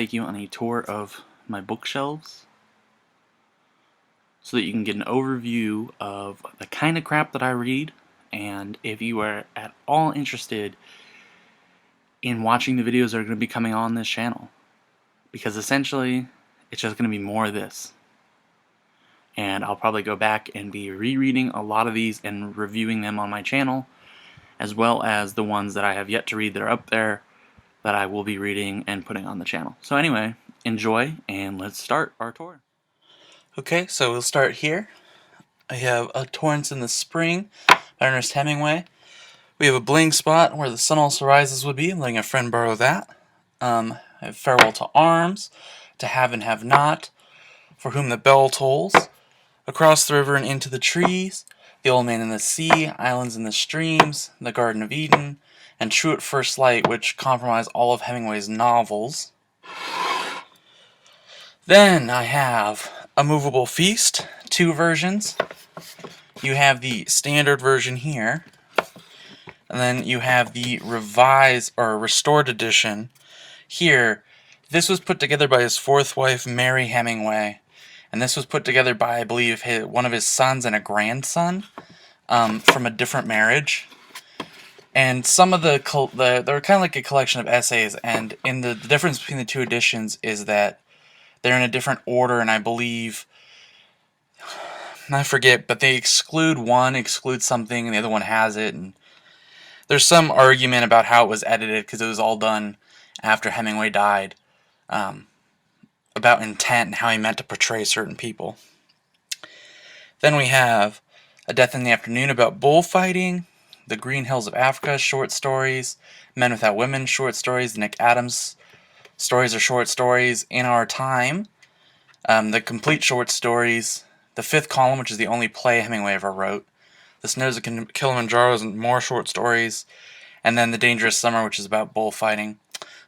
take you on a tour of my bookshelves so that you can get an overview of the kind of crap that I read, and if you are at all interested in watching the videos that are going to be coming on this channel, because essentially it's just going to be more of this. And I'll probably go back and be rereading a lot of these and reviewing them on my channel, as well as the ones that I have yet to read that are up there that I will be reading and putting on the channel. So anyway, enjoy, and let's start our tour. Okay, so we'll start here. I have A Torrance in the Spring by Ernest Hemingway. We have A Blank Spot Where the Sun Also Rises would be. I'm letting a friend borrow that. I have Farewell to Arms, To Have and Have Not, For Whom the Bell Tolls, Across the River and Into the Trees, The Old Man and the Sea, Islands in the Streams, The Garden of Eden, and True at First Light, which comprise all of Hemingway's novels. Then I have A Movable Feast, 2 versions. You have the standard version here, and then you have the revised or restored edition here. This was put together by his 4th wife, Mary Hemingway, and this was put together by, I believe, one of his sons and a grandson from a different marriage. And some of they're kind of like a collection of essays, and the difference between the 2 editions is that they're in a different order, and I believe, I forget, but they exclude something, and the other one has it, and there's some argument about how it was edited, because it was all done after Hemingway died, about intent and how he meant to portray certain people. Then we have A Death in the Afternoon about bullfighting, The Green Hills of Africa short stories, Men Without Women short stories, the Nick Adams stories are short stories, In Our Time, the complete short stories, The Fifth Column, which is the only play Hemingway ever wrote, The Snows of Kilimanjaro and more short stories, and then The Dangerous Summer, which is about bullfighting.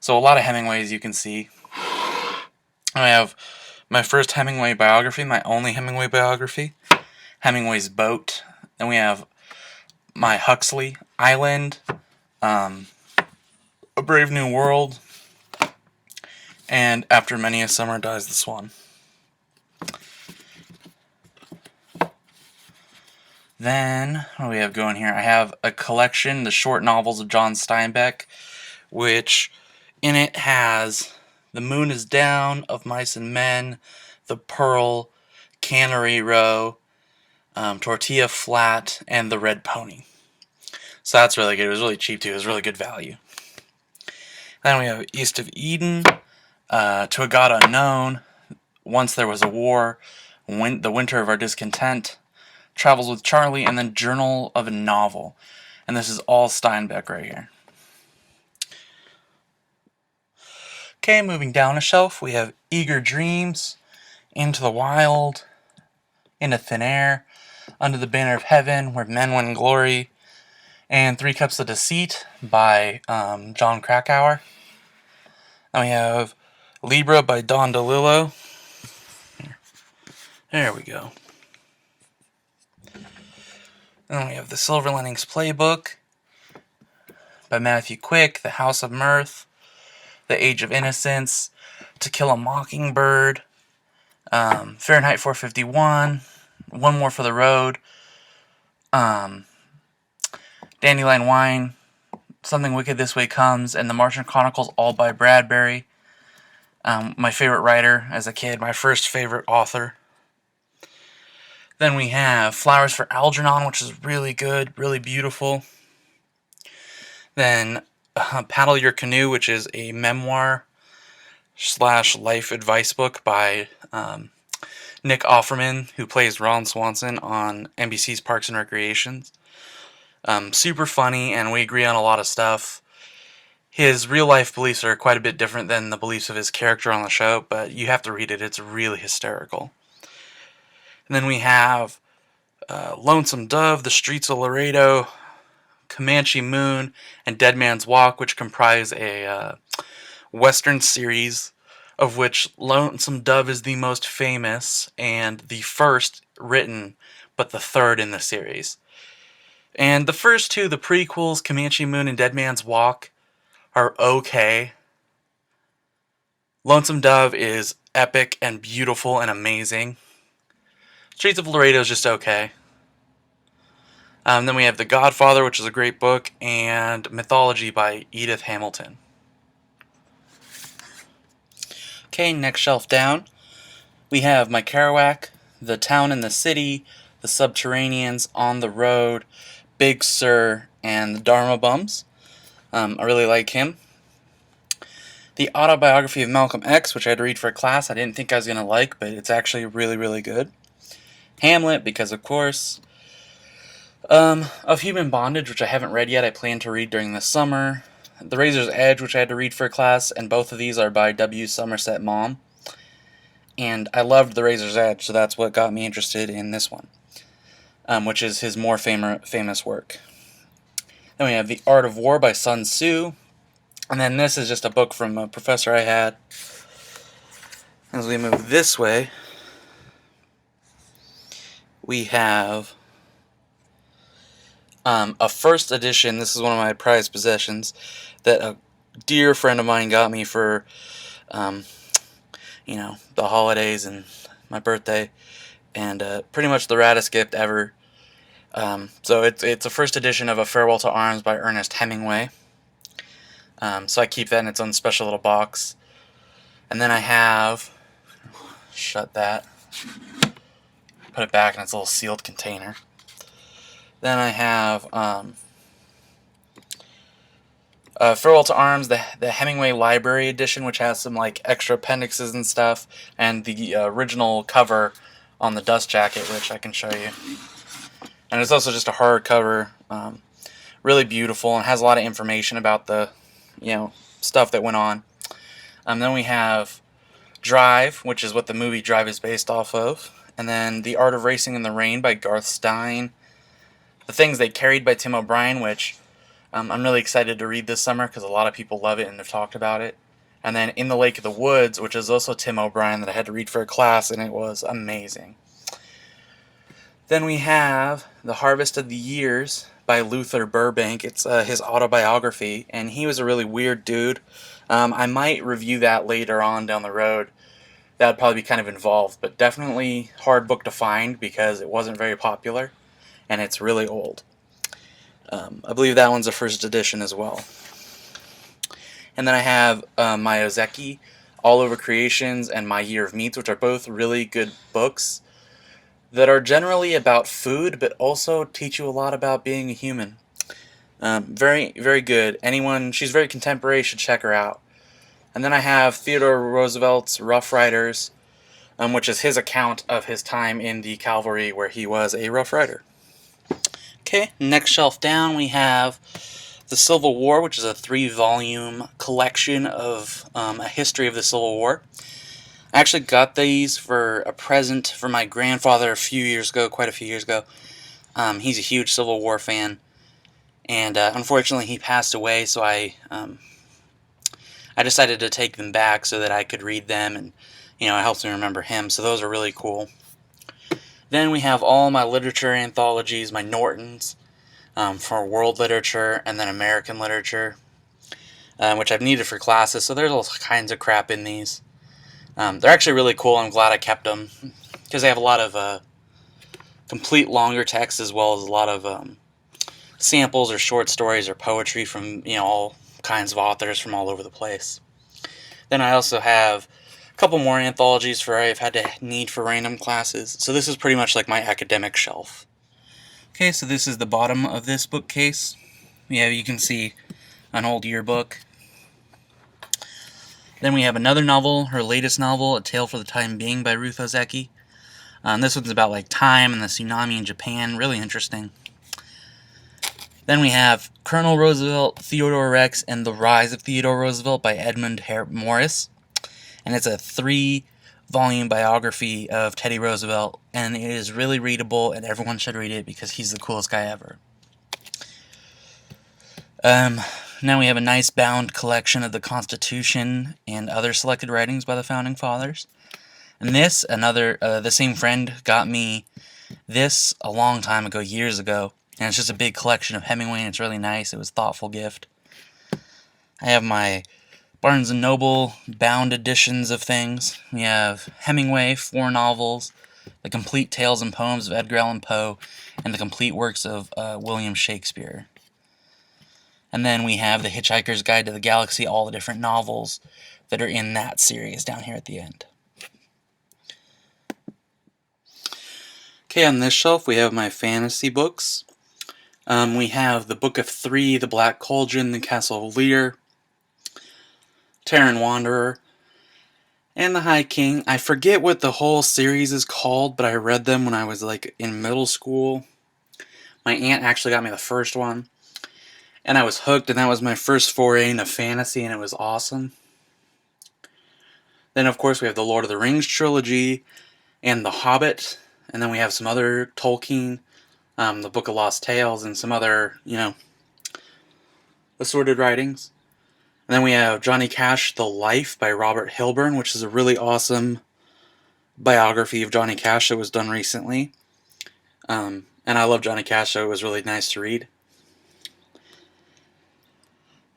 So a lot of Hemingways you can see. I have my first Hemingway biography, my only Hemingway biography, Hemingway's Boat. Then we have my Huxley, Island, A Brave New World, and After Many a Summer Dies the Swan. Then, what do we have going here? I have a collection, the short novels of John Steinbeck, which in it has The Moon is Down, Of Mice and Men, The Pearl, Cannery Row, Tortilla Flat, and The Red Pony. So that's really good. It was really cheap too. It was really good value. Then we have East of Eden, To a God Unknown, Once There Was a War, The Winter of Our Discontent, Travels with Charlie, and then Journal of a Novel. And this is all Steinbeck right here. Okay, moving down a shelf, we have Eager Dreams, Into the Wild, Into Thin Air, Under the Banner of Heaven, Where Men Win Glory, and 3 Cups of Deceit by John Krakauer. Then we have Libra by Don DeLillo. There we go. Then we have The Silver Linings Playbook by Matthew Quick, The House of Mirth, The Age of Innocence, To Kill a Mockingbird, Fahrenheit 451, One More for the Road, Dandelion Wine, Something Wicked This Way Comes, and The Martian Chronicles, all by Bradbury. My favorite writer as a kid, my first favorite author. Then we have Flowers for Algernon, which is really good, really beautiful. Then Paddle Your Canoe, which is a memoir / life advice book by Nick Offerman, who plays Ron Swanson on NBC's Parks and Recreations. Super funny, and we agree on a lot of stuff. His real-life beliefs are quite a bit different than the beliefs of his character on the show, but you have to read it. It's really hysterical. And then we have Lonesome Dove, The Streets of Laredo, Comanche Moon, and Dead Man's Walk, which comprise a Western series, of which Lonesome Dove is the most famous and the first written, but the third in the series. And the first 2, the prequels, Comanche Moon and Dead Man's Walk, are okay. Lonesome Dove is epic and beautiful and amazing. Streets of Laredo is just okay. Then we have The Godfather, which is a great book, and Mythology by Edith Hamilton. Okay, next shelf down, we have My Kerouac, The Town and the City, The Subterraneans, On the Road, Big Sur, and The Dharma Bums. I really like him. The Autobiography of Malcolm X, which I had to read for a class I didn't think I was going to like, but it's actually really, really good. Hamlet, because of course. Of Human Bondage, which I haven't read yet, I plan to read during the summer. The Razor's Edge, which I had to read for a class, and both of these are by W. Somerset Maugham. And I loved The Razor's Edge, so that's what got me interested in this one, which is his more famous work. Then we have The Art of War by Sun Tzu. And then this is just a book from a professor I had. As we move this way, we have a first edition. This is one of my prized possessions that a dear friend of mine got me for, the holidays and my birthday, and pretty much the raddest gift ever. So it's a first edition of A Farewell to Arms by Ernest Hemingway. So I keep that in its own special little box. And then I have, shut that, put it back in its little sealed container. Then I have Farewell to Arms, the Hemingway Library Edition, which has some like extra appendixes and stuff, and the original cover on the dust jacket, which I can show you. And it's also just a hardcover, really beautiful, and has a lot of information about the stuff that went on. Then we have Drive, which is what the movie Drive is based off of. And then The Art of Racing in the Rain by Garth Stein. The Things They Carried by Tim O'Brien, which I'm really excited to read this summer because a lot of people love it and have talked about it. And then In the Lake of the Woods, which is also Tim O'Brien, that I had to read for a class, and it was amazing. Then we have The Harvest of the Years by Luther Burbank. It's his autobiography, and he was a really weird dude. I might review that later on down the road. That would probably be kind of involved, but definitely hard book to find because it wasn't very popular, and it's really old. I believe that one's a first edition as well. And then I have My Ozeki, All Over Creations, and My Year of Meats, which are both really good books that are generally about food, but also teach you a lot about being a human. Very, very good. Anyone, she's very contemporary, should check her out. And then I have Theodore Roosevelt's Rough Riders, which is his account of his time in the cavalry where he was a Rough Rider. Okay, next shelf down we have The Civil War, which is a 3-volume collection of a history of the Civil War. I actually got these for a present for my grandfather quite a few years ago. He's a huge Civil War fan, and unfortunately he passed away, so I decided to take them back so that I could read them, and it helps me remember him, so those are really cool. Then we have all my literature anthologies, my Nortons, for world literature, and then American literature, which I've needed for classes, so there's all kinds of crap in these. They're actually really cool. I'm glad I kept them because they have a lot of complete longer text as well as a lot of samples or short stories or poetry from all kinds of authors from all over the place. Then I also have a couple more anthologies for I've had to need for random classes. So this is pretty much like my academic shelf. Okay, so this is the bottom of this bookcase. Yeah, you can see an old yearbook. Then we have another novel, her latest novel, A Tale for the Time Being by Ruth Ozeki. This one's about like time and the tsunami in Japan. Really interesting. Then we have Colonel Roosevelt, Theodore Rex, and the Rise of Theodore Roosevelt by Edmund Hare Morris. And it's a 3-volume biography of Teddy Roosevelt, and it is really readable, and everyone should read it because he's the coolest guy ever. Now we have a nice bound collection of the Constitution and other selected writings by the Founding Fathers. And this, the same friend got me this a long time ago, years ago, and it's just a big collection of Hemingway, and it's really nice. It was a thoughtful gift. I have my Barnes & Noble bound editions of things. We have Hemingway, 4 novels, The Complete Tales and Poems of Edgar Allan Poe, and The Complete Works of William Shakespeare. And then we have The Hitchhiker's Guide to the Galaxy, all the different novels that are in that series down here at the end. Okay, on this shelf we have my fantasy books. We have The Book of Three, The Black Cauldron, The Castle of Lear, Terran Wanderer, and The High King. I forget what the whole series is called, but I read them when I was like in middle school. My aunt actually got me the first one, and I was hooked, and that was my first foray into fantasy, and it was awesome. Then, of course, we have the Lord of the Rings trilogy and The Hobbit, and then we have some other Tolkien, the Book of Lost Tales, and some other, assorted writings. And then we have Johnny Cash, The Life by Robert Hilburn, which is a really awesome biography of Johnny Cash that was done recently. And I love Johnny Cash, so it was really nice to read.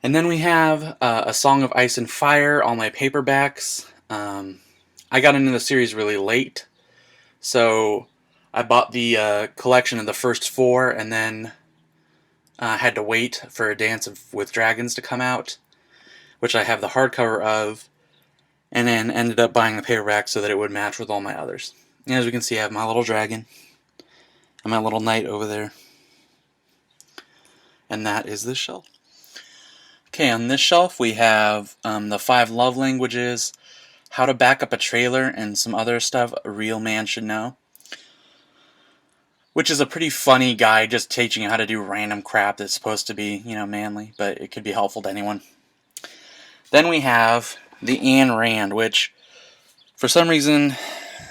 And then we have A Song of Ice and Fire, all my paperbacks. I got into the series really late, so I bought the collection of the first 4, and then had to wait for A Dance with Dragons to come out, which I have the hardcover of, and then ended up buying the paperback so that it would match with all my others. And as we can see, I have my little dragon and my little knight over there. And that is this shelf. Okay, on this shelf we have the 5 love languages, how to back up a trailer, and some other stuff a real man should know. Which is a pretty funny guide just teaching you how to do random crap that's supposed to be, manly, but it could be helpful to anyone. Then we have the Ayn Rand, which, for some reason,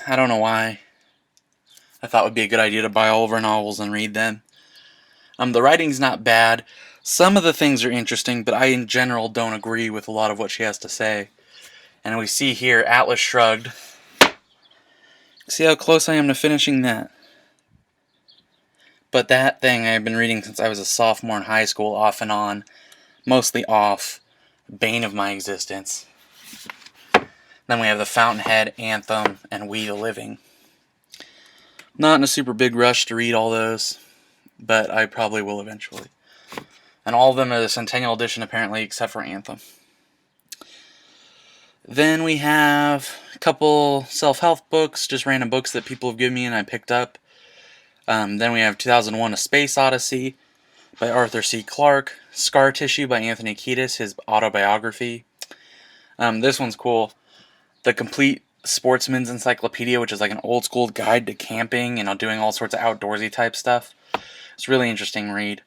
I don't know why, I thought would be a good idea to buy all of her novels and read them. The writing's not bad. Some of the things are interesting, but I, in general, don't agree with a lot of what she has to say. And we see here, Atlas Shrugged. See how close I am to finishing that? But that thing I've been reading since I was a sophomore in high school, off and on, mostly off, bane of my existence. Then we have The Fountainhead, Anthem, and We the Living. Not in a super big rush to read all those, but I probably will eventually. And all of them are the Centennial Edition, apparently, except for Anthem. Then we have a couple self-help books, just random books that people have given me and I picked up. Then we have 2001: A Space Odyssey by Arthur C. Clarke, Scar Tissue by Anthony Kiedis, his autobiography. This one's cool. The Complete Sportsman's Encyclopedia, which is like an old school guide to camping and doing all sorts of outdoorsy type stuff. It's a really interesting read.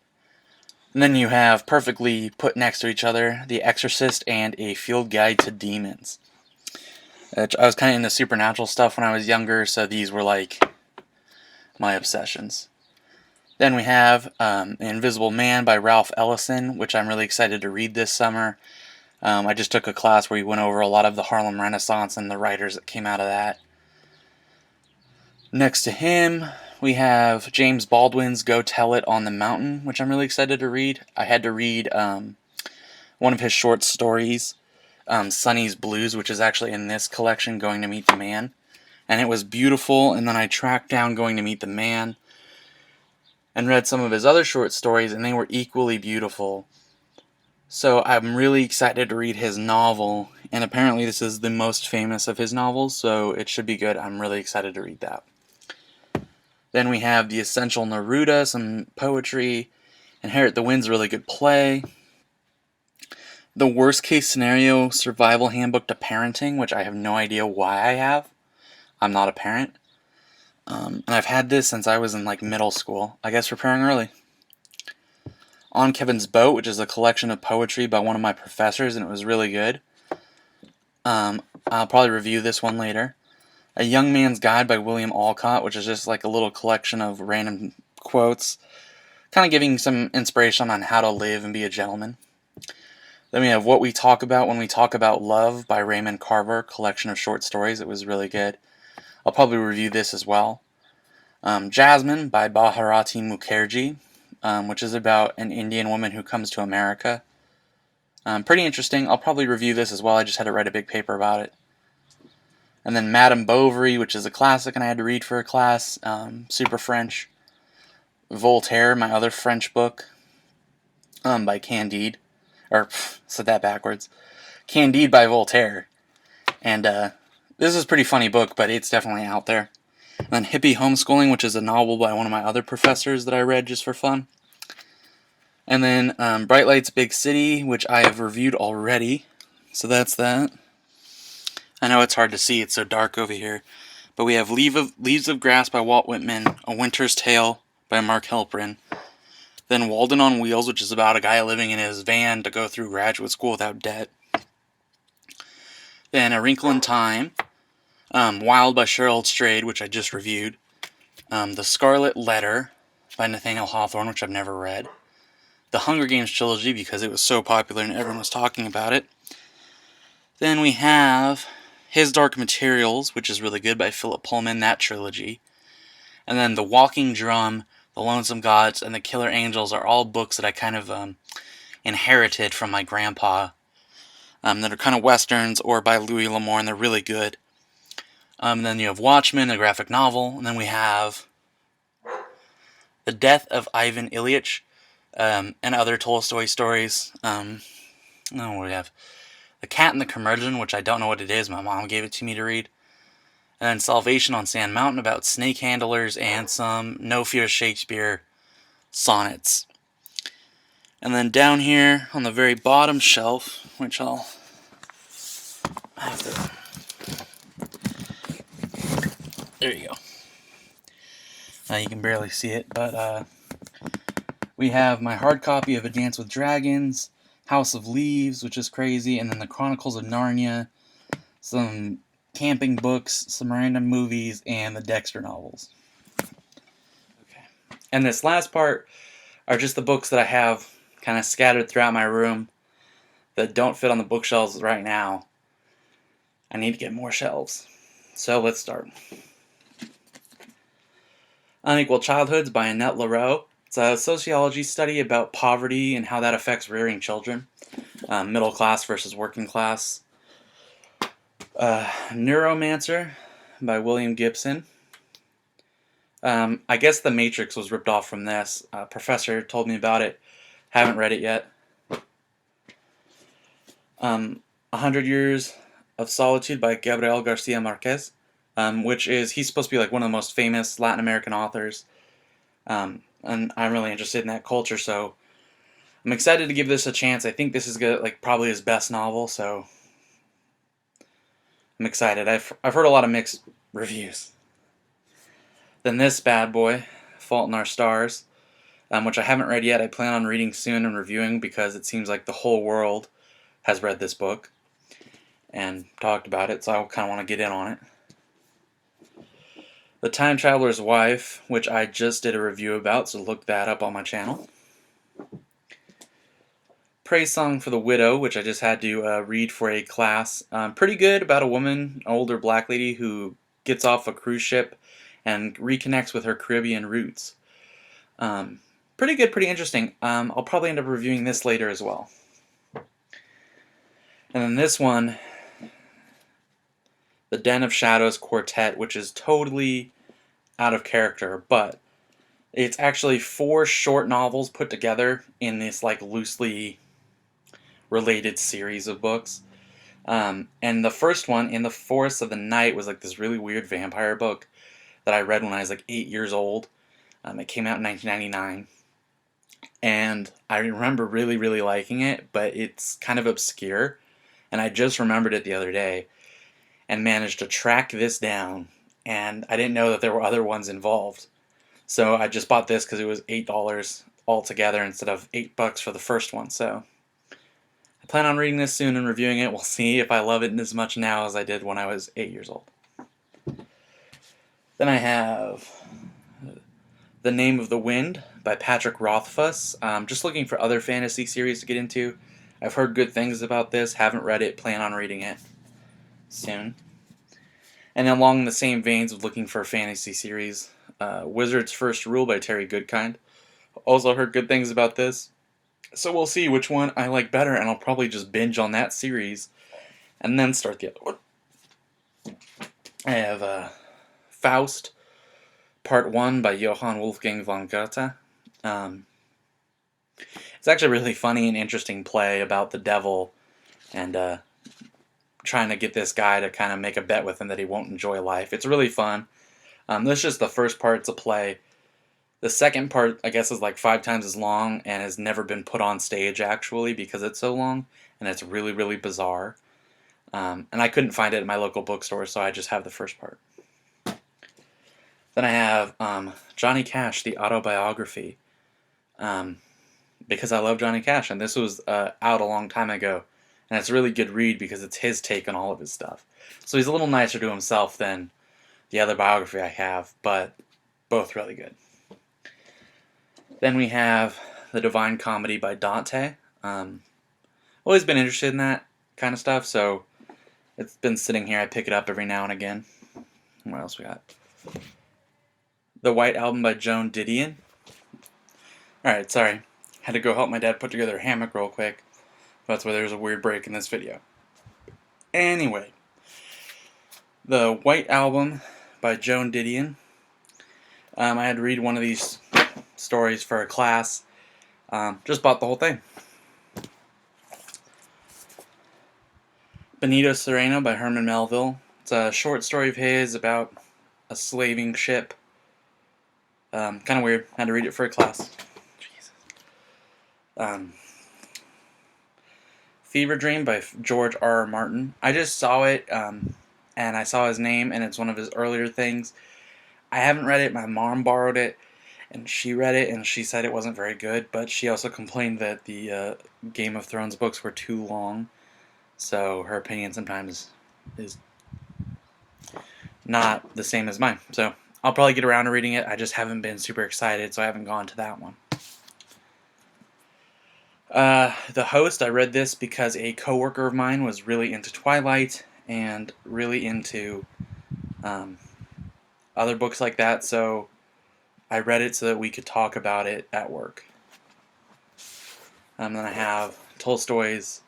And then you have, perfectly put next to each other, The Exorcist and A Field Guide to Demons. I was kind of into supernatural stuff when I was younger, so these were like my obsessions. Then we have Invisible Man by Ralph Ellison, which I'm really excited to read this summer. I just took a class where we went over a lot of the Harlem Renaissance and the writers that came out of that. Next to him, we have James Baldwin's Go Tell It on the Mountain, which I'm really excited to read. I had to read one of his short stories, Sonny's Blues, which is actually in this collection, Going to Meet the Man. And it was beautiful, and then I tracked down Going to Meet the Man and read some of his other short stories, and they were equally beautiful. So I'm really excited to read his novel, and apparently this is the most famous of his novels, so it should be good. I'm really excited to read that. Then we have The Essential Neruda, some poetry. Inherit the Wind's a really good play. The Worst Case Scenario Survival Handbook to Parenting, which I have no idea why I have. I'm not a parent. And I've had this since I was in middle school. I guess preparing early. On Kevin's Boat, which is a collection of poetry by one of my professors, and it was really good. I'll probably review this one later. A Young Man's Guide by William Alcott, which is just like a little collection of random quotes, kind of giving some inspiration on how to live and be a gentleman. Then we have What We Talk About When We Talk About Love by Raymond Carver, collection of short stories. It was really good. I'll probably review this as well. Jasmine by Bharati Mukherjee, which is about an Indian woman who comes to America. Pretty interesting. I'll probably review this as well. I just had to write a big paper about it. And then Madame Bovary, which is a classic and I had to read for a class. Super French. Voltaire, my other French book, by Candide. Or, said that backwards. Candide by Voltaire. And this is a pretty funny book, but it's definitely out there. And then Hippie Homeschooling, which is a novel by one of my other professors that I read just for fun. And then Bright Lights Big City, which I have reviewed already. So that's that. I know it's hard to see, it's so dark over here. But we have Leaves of Grass by Walt Whitman, A Winter's Tale by Mark Helprin. Then Walden on Wheels, which is about a guy living in his van to go through graduate school without debt. Then A Wrinkle in Time, Wild by Cheryl Strayed, which I just reviewed. The Scarlet Letter by Nathaniel Hawthorne, which I've never read. The Hunger Games trilogy, because it was so popular and everyone was talking about it. Then we have His Dark Materials, which is really good, by Philip Pullman, that trilogy. And then The Walking Drum, The Lonesome Gods, and The Killer Angels are all books that I kind of inherited from my grandpa, that are kind of westerns or by Louis L'Amour, and they're really good. Then you have Watchmen, a graphic novel, and then we have The Death of Ivan Ilyich, and other Tolstoy stories. What do we have? The Cat and the Curmudgeon, which I don't know what it is. My mom gave it to me to read. And then Salvation on Sand Mountain, about snake handlers, and some No Fear Shakespeare sonnets. And then down here on the very bottom shelf, which I have to... There you go. You can barely see it, but we have my hard copy of A Dance with Dragons, House of Leaves, which is crazy, and then the Chronicles of Narnia, some camping books, some random movies, and the Dexter novels. Okay. And this last part are just the books that I have kind of scattered throughout my room that don't fit on the bookshelves right now. I need to get more shelves. So let's start. Unequal Childhoods by Annette Lareau. It's a sociology study about poverty and how that affects rearing children. Middle class versus working class. Neuromancer by William Gibson. I guess The Matrix was ripped off from this. A professor told me about it. Haven't read it yet. 100 Years of Solitude by Gabriel Garcia Marquez. He's supposed to be like one of the most famous Latin American authors. And I'm really interested in that culture, so I'm excited to give this a chance. I think this is good, like probably his best novel, so I'm excited. I've heard a lot of mixed reviews. Then this bad boy, Fault in Our Stars, which I haven't read yet. I plan on reading soon and reviewing because it seems like the whole world has read this book and talked about it, so I kind of want to get in on it. The Time Traveler's Wife, which I just did a review about, so look that up on my channel. Praise Song for the Widow, which I just had to read for a class. Pretty good, about a woman, an older black lady who gets off a cruise ship and reconnects with her Caribbean roots. Pretty good, pretty interesting. I'll probably end up reviewing this later as well. And then this one, The Den of Shadows Quartet, which is totally out of character, but it's actually 4 short novels put together in this like loosely related series of books. And the first one, In the Forests of the Night, was like this really weird vampire book that I read when I was like 8 years old. It came out in 1999. And I remember really, really liking it, but it's kind of obscure. And I just remembered it the other day and managed to track this down. And I didn't know that there were other ones involved. So I just bought this because it was $8 altogether instead of $8 for the first one. So I plan on reading this soon and reviewing it. We'll see if I love it as much now as I did when I was 8 years old. Then I have The Name of the Wind by Patrick Rothfuss. Just looking for other fantasy series to get into. I've heard good things about this, haven't read it, plan on reading it soon. And along the same veins of looking for a fantasy series, Wizard's First Rule by Terry Goodkind. Also heard good things about this. So we'll see which one I like better, and I'll probably just binge on that series and then start the other one. I have Faust, Part 1 by Johann Wolfgang von Goethe. It's actually a really funny and interesting play about the devil and trying to get this guy to kind of make a bet with him that he won't enjoy life. It's really fun. This is just the first part to play. The second part, I guess, is like 5 times as long and has never been put on stage, actually, because it's so long, and it's really, really bizarre. And I couldn't find it at my local bookstore, so I just have the first part. Then I have Johnny Cash, the autobiography, because I love Johnny Cash, and this was out a long time ago, and it's a really good read because it's his take on all of his stuff. So he's a little nicer to himself than the other biography I have, but both really good. Then we have The Divine Comedy by Dante. Always been interested in that kind of stuff, so it's been sitting here. I pick it up every now and again. What else we got? The White Album by Joan Didion. Alright, sorry. Had to go help my dad put together a hammock real quick. That's why there's a weird break in this video. Anyway. The White Album by Joan Didion. I had to read one of these stories for a class. Just bought the whole thing. Benito Sereno by Herman Melville. It's a short story of his about a slaving ship. Kind of weird. Had to read it for a class. Jesus. Fever Dream by George R. R. Martin. I just saw it, and I saw his name, and it's one of his earlier things. I haven't read it. My mom borrowed it, and she read it, and she said it wasn't very good, but she also complained that the Game of Thrones books were too long, so her opinion sometimes is not the same as mine. So I'll probably get around to reading it. I just haven't been super excited, so I haven't gone to that one. The Host, I read this because a coworker of mine was really into Twilight and really into other books like that, so I read it so that we could talk about it at work. Then I have Tolstoy's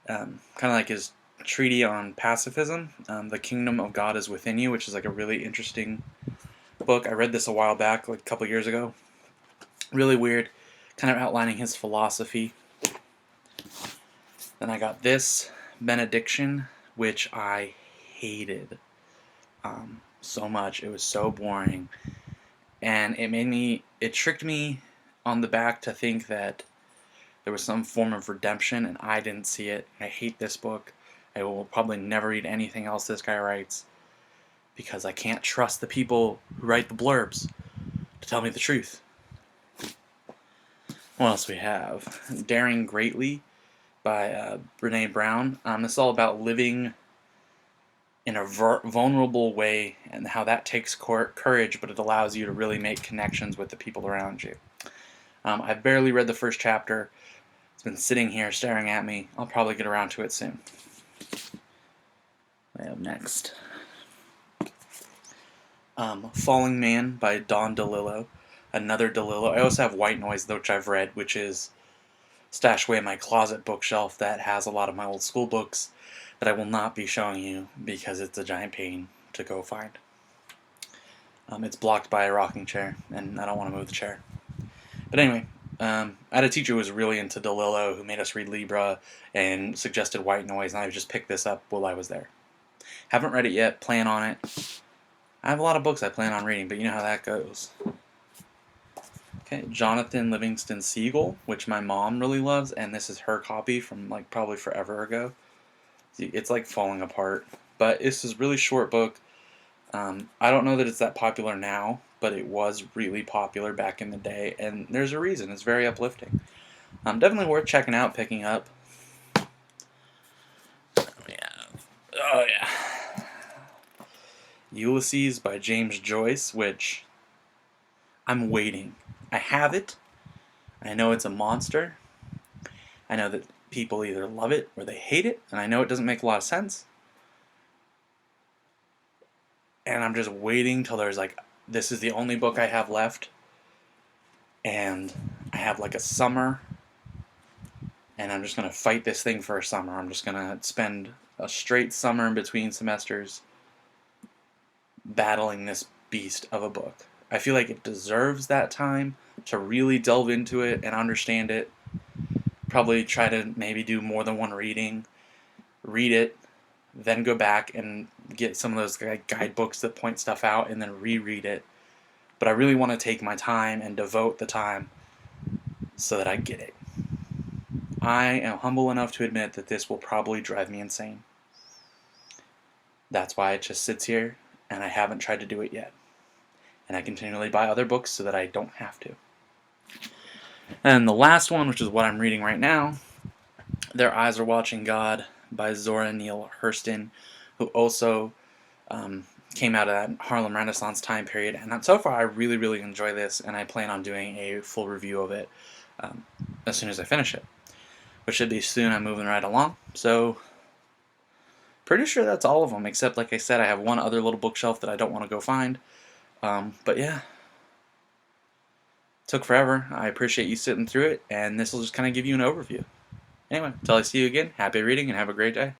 kind of like his treatise on pacifism, The Kingdom of God is Within You, which is like a really interesting book. I read this a while back, like a couple years ago. Really weird, kind of outlining his philosophy. Then I got this, Benediction, which I hated so much. It was so boring. And it tricked me on the back to think that there was some form of redemption, and I didn't see it. I hate this book. I will probably never read anything else this guy writes because I can't trust the people who write the blurbs to tell me the truth. What else we have? Daring Greatly by Brene Brown. This is all about living in a vulnerable way and how that takes courage, but it allows you to really make connections with the people around you. I've barely read the first chapter. It's been sitting here staring at me. I'll probably get around to it soon. I have next Falling Man by Don DeLillo. Another DeLillo. I also have White Noise, which I've read, which is stashed away in my closet bookshelf that has a lot of my old school books that I will not be showing you because it's a giant pain to go find. It's blocked by a rocking chair, and I don't want to move the chair. But anyway, I had a teacher who was really into DeLillo who made us read Libra and suggested White Noise, and I just picked this up while I was there. Haven't read it yet, plan on it. I have a lot of books I plan on reading, but you know how that goes. Okay, Jonathan Livingston Seagull, which my mom really loves, and this is her copy from like probably forever ago. It's like falling apart, but this is a really short book. I don't know that it's that popular now, but it was really popular back in the day, and there's a reason. It's very uplifting. Definitely worth checking out, picking up. Oh yeah. Ulysses by James Joyce, which I'm waiting. I have it. I know it's a monster. I know that people either love it or they hate it, and I know it doesn't make a lot of sense. And I'm just waiting till there's like, this is the only book I have left, and I have like a summer and I'm just going to fight this thing for a summer. I'm just going to spend a straight summer in between semesters battling this beast of a book. I feel like it deserves that time to really delve into it and understand it. Probably try to maybe do more than one reading, read it, then go back and get some of those guidebooks that point stuff out and then reread it. But I really want to take my time and devote the time so that I get it. I am humble enough to admit that this will probably drive me insane. That's why it just sits here, and I haven't tried to do it yet. And I continually buy other books so that I don't have to. And the last one, which is what I'm reading right now, Their Eyes Are Watching God by Zora Neale Hurston, who also came out of that Harlem Renaissance time period. And so far, I really, really enjoy this, and I plan on doing a full review of it as soon as I finish it, which should be soon. I'm moving right along. So, pretty sure that's all of them, except, like I said, I have one other little bookshelf that I don't want to go find. But yeah, took forever. I appreciate you sitting through it, and this will just kind of give you an overview. Anyway, until I see you again, happy reading and have a great day.